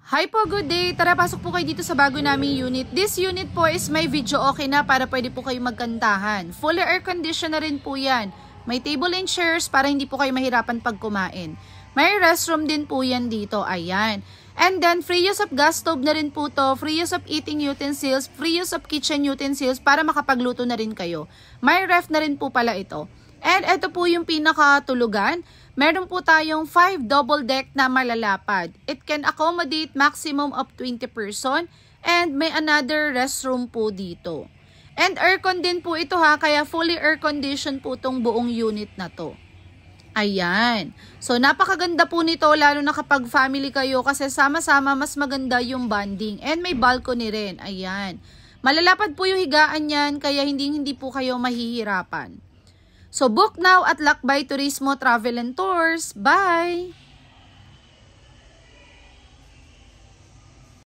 Hi po, good day! Tara, pasok po kayo dito sa bago naming unit. This unit po is may video okay na para pwede po kayo magkantahan. Fully air condition na rin po yan. May table and chairs para hindi po kayo mahirapan pag kumain. May restroom din po yan dito, ayan. And then, free use of gas stove na rin po to, free use of eating utensils, free use of kitchen utensils para makapagluto na rin kayo. May ref na rin po pala ito. And ito po yung pinakatulugan. Meron po tayong 5 double deck na malalapad. It can accommodate maximum of 20 person and may another restroom po dito. And aircon din po ito ha, kaya fully air conditioned po itong buong unit na to. Ayan. So napakaganda po nito lalo na kapag family kayo kasi sama-sama mas maganda yung bonding. And may balcony rin. Ayan. Malalapad po yung higaan yan kaya hindi po kayo mahihirapan. So book now at Lakbay Turismo Travel and Tours. Bye!